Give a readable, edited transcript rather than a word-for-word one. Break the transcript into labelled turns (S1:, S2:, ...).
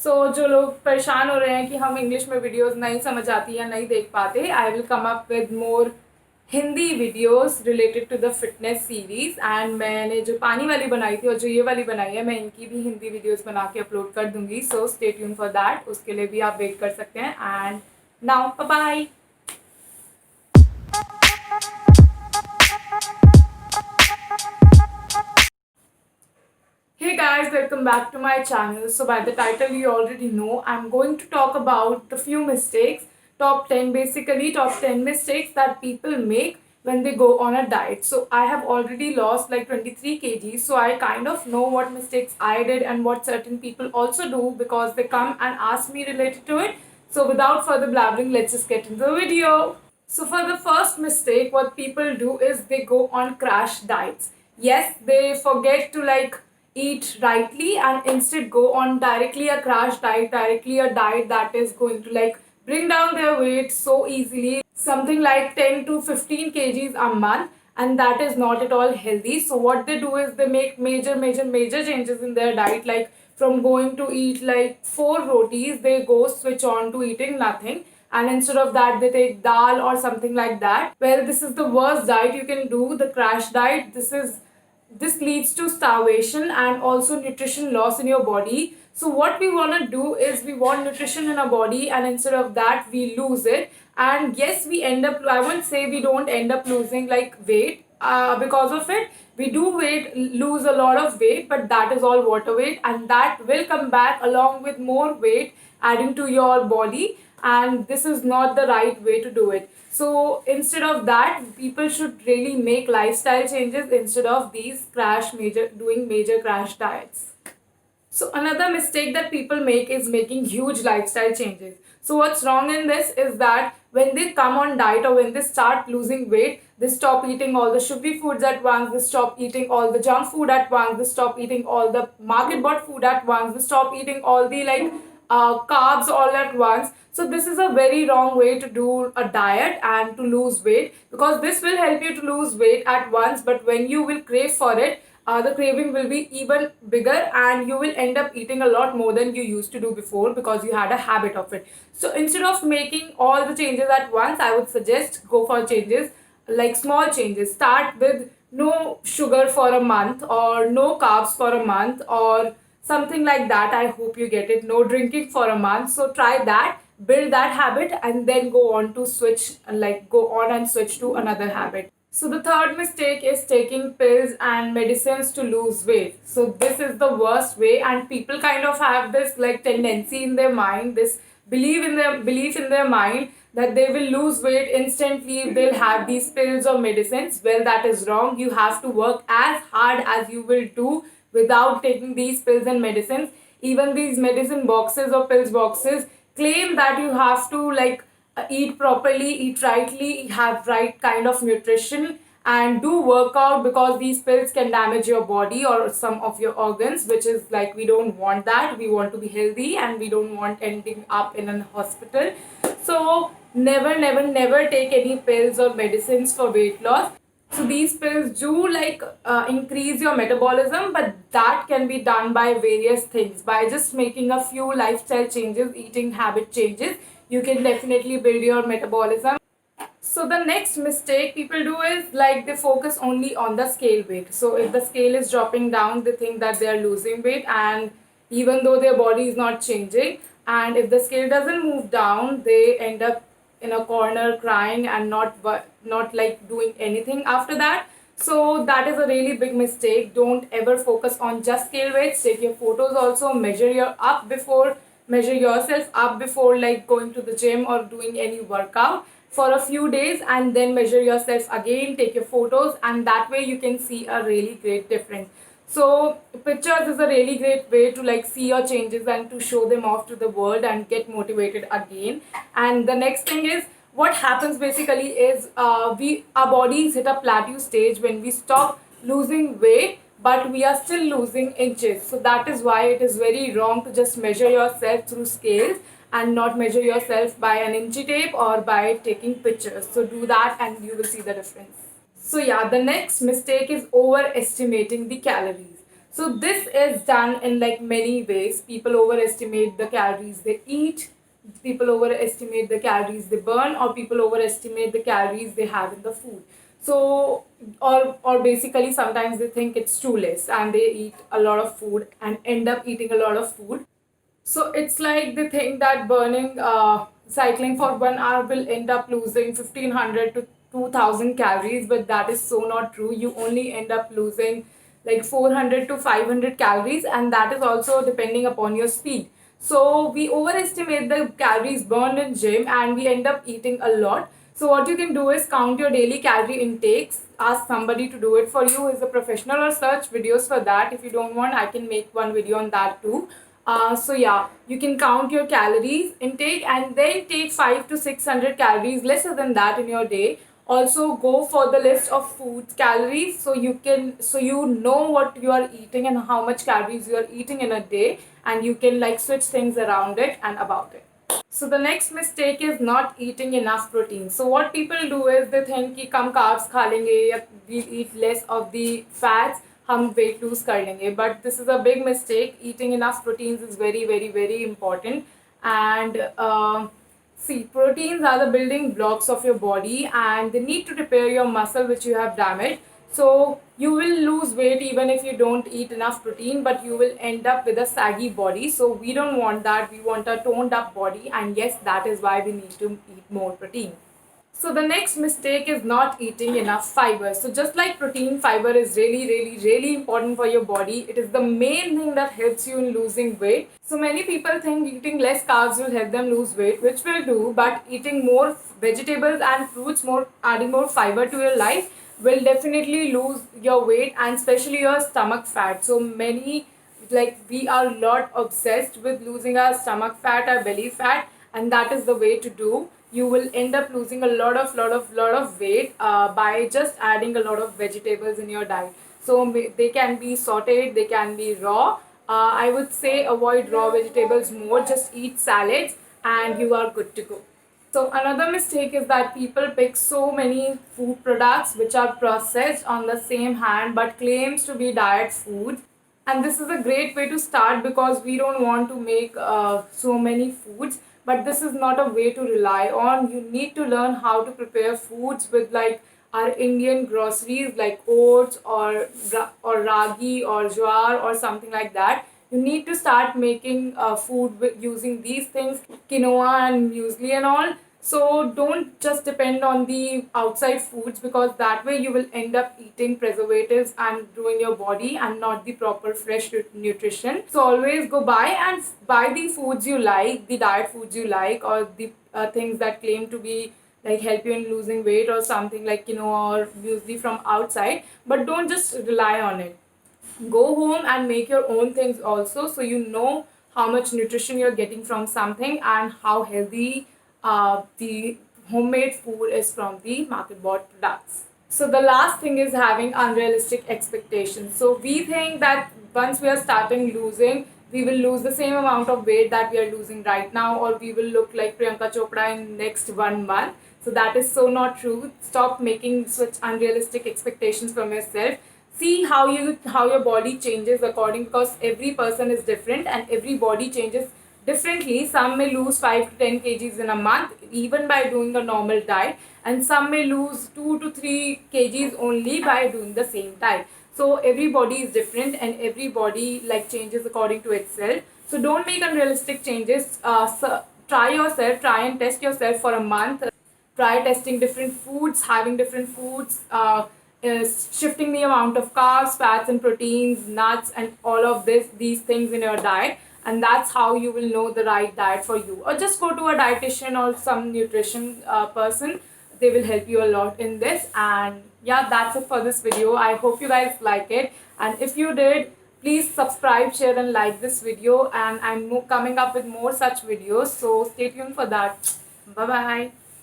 S1: जो लोग परेशान हो रहे हैं कि हम इंग्लिश में वीडियोस नहीं समझ आती या नहीं देख पाते, I will come up with more Hindi videos related to the fitness series. And मैंने जो पानी वाली बनाई थी और जो ये वाली बनाई है, मैं इनकी भी हिंदी वीडियोस बना के अपलोड कर दूंगी। So stay tune for that, उसके लिए भी आप वेट कर सकते हैं। And now bye bye. Hey guys, welcome back to my channel. So by the title you already know, I'm going to talk about the few mistakes, top 10 basically, top 10 mistakes that people make when they go on a diet. So I have already lost like 23 kgs, so I kind of know what mistakes I did and what certain people also do because they come and ask me related to it. So without further blabbering, let's just get into the video. So for the first mistake, what people do is they go on crash diets. Yes, they forget to like eat rightly and instead go on directly a crash diet, directly a diet that is going to like bring down their weight so easily, something like 10 to 15 kgs a month, and that is not at all healthy. So what they do is they make major changes in their diet, like from going to eat like 4 rotis, they go switch on to eating nothing, and instead of that they take dal or something like that. Well, this is the worst diet you can do, the crash diet. This leads to starvation and also nutrition loss in your body. So what we want to do is we want nutrition in our body, and instead of that we lose it. And yes, we end up, I won't say we don't end up losing like weight because of it. We do lose a lot of weight, but that is all water weight, and that will come back along with more weight adding to your body, and this is not the right way to do it. So instead of that, people should really make lifestyle changes instead of these major crash diets. So another mistake that people make is making huge lifestyle changes. So what's wrong in this is that when they come on diet or when they start losing weight, they stop eating all the sugary foods at once, they stop eating all the junk food at once, they stop eating all the market bought food at once, they stop eating all the carbs all at once. So this is a very wrong way to do a diet and to lose weight, because this will help you to lose weight at once, but when you will crave for it, the craving will be even bigger and you will end up eating a lot more than you used to do before because you had a habit of it. So instead of making all the changes at once, I would suggest go for changes like small changes. Start with no sugar for a month or no carbs for a month or something like that. I hope you get it. No drinking for a month. So try that, build that habit, and then go on to switch, like go on and switch to another habit. So the third mistake is taking pills and medicines to lose weight. So this is the worst way, and people kind of have this like tendency in their mind, this belief in their mind that they will lose weight instantly if they'll have these pills or medicines. Well, that is wrong. You have to work as hard as you will do without taking these pills and medicines. Even these medicine boxes or pills boxes claim that you have to like eat properly, eat rightly, have right kind of nutrition, and do workout, because these pills can damage your body or some of your organs, which is like we don't want that. We want to be healthy and we don't want ending up in a hospital. So never take any pills or medicines for weight loss. So these pills do like increase your metabolism, but that can be done by various things. By just making a few lifestyle changes, eating habit changes, you can definitely build your metabolism. So the next mistake people do is like they focus only on the scale weight. So if the scale is dropping down, they think that they are losing weight, and even though their body is not changing, and if the scale doesn't move down, they end up in a corner crying and not like doing anything after that. So that is a really big mistake. Don't ever focus on just scale weights. Take your photos also, measure yourself up before like going to the gym or doing any workout for a few days, and then measure yourself again, take your photos, and that way you can see a really great difference. So pictures is a really great way to like see your changes and to show them off to the world and get motivated again. And the next thing is, what happens basically is we our bodies hit a plateau stage when we stop losing weight, but we are still losing inches. So that is why it is very wrong to just measure yourself through scales and not measure yourself by an inchy tape or by taking pictures. So do that and you will see the difference. So yeah, the next mistake is overestimating the calories. So this is done in like many ways. People overestimate the calories they eat, people overestimate the calories they burn, or people overestimate the calories they have in the food. So or basically sometimes they think it's too less and they eat a lot of food and end up eating a lot of food. So it's like they think that cycling for 1 hour will end up losing 1500 to 2000 calories, but that is so not true. You only end up losing like 400 to 500 calories, and that is also depending upon your speed. So we overestimate the calories burned in gym and we end up eating a lot. So what you can do is count your daily calorie intakes. Ask somebody to do it for you who is a professional, or search videos for that. If you don't want, I can make one video on that too. So yeah, you can count your calories intake and then take 5 to 600 calories lesser than that in your day. Also go for the list of food calories, so you know what you are eating and how much calories you are eating in a day, and you can like switch things around it and about it. So the next mistake is not eating enough protein. So what people do is they think कि कम carbs खा लेंगे या we eat less of the fats, हम weight lose कर लेंगे. But this is a big mistake. Eating enough proteins is very very very important. And see, proteins are the building blocks of your body and they need to repair your muscle which you have damaged. So you will lose weight even if you don't eat enough protein, but you will end up with a saggy body. So we don't want that. We want a toned up body, and yes, that is why we need to eat more protein. So the next mistake is not eating enough fiber. So just like protein, fiber is really, really, really important for your body. It is the main thing that helps you in losing weight. So many people think eating less carbs will help them lose weight, which will do, but eating more vegetables and fruits, adding more fiber to your life will definitely lose your weight and especially your stomach fat. So many, like we are a lot obsessed with losing our stomach fat, our belly fat, and that is the way to do. You will end up losing a lot of weight by just adding a lot of vegetables in your diet. So they can be sauteed, they can be raw. I would say avoid raw vegetables more, just eat salads and you are good to go. So another mistake is that people pick so many food products which are processed on the same hand but claims to be diet food. And this is a great way to start because we don't want to make so many foods, but this is not a way to rely on. You need to learn how to prepare foods with like our Indian groceries like oats or ragi or jowar or something like that. You need to start making food using these things, quinoa and muesli and all. So don't just depend on the outside foods, because that way you will end up eating preservatives and ruin your body and not the proper fresh nutrition. So always go buy and buy the foods you like, the diet foods you like, or the things that claim to be like help you in losing weight or something like or muesli from outside, but don't just rely on it. Go home and make your own things also, so you know how much nutrition you're getting from something and how healthy the homemade food is from the market bought products. So the last thing is having unrealistic expectations. So we think that once we are starting losing, we will lose the same amount of weight that we are losing right now, or we will look like Priyanka Chopra in next 1 month. So that is so not true. Stop making such unrealistic expectations from yourself. See how your body changes according, because every person is different and every body changes differently. Some may lose 5 to 10 kgs in a month even by doing a normal diet, and some may lose 2 to 3 kgs only by doing the same diet. So everybody is different and everybody like changes according to itself. So don't make unrealistic changes. Try and test yourself for a month. Try testing different foods, having different foods, is shifting the amount of carbs, fats and proteins, nuts and all of these things in your diet, and that's how you will know the right diet for you. Or just go to a dietitian or some nutrition person. They will help you a lot in this. And yeah, that's it for this video. I hope you guys like it, and if you did, please subscribe, share and like this video, and I'm coming up with more such videos, so stay tuned for that. Bye bye.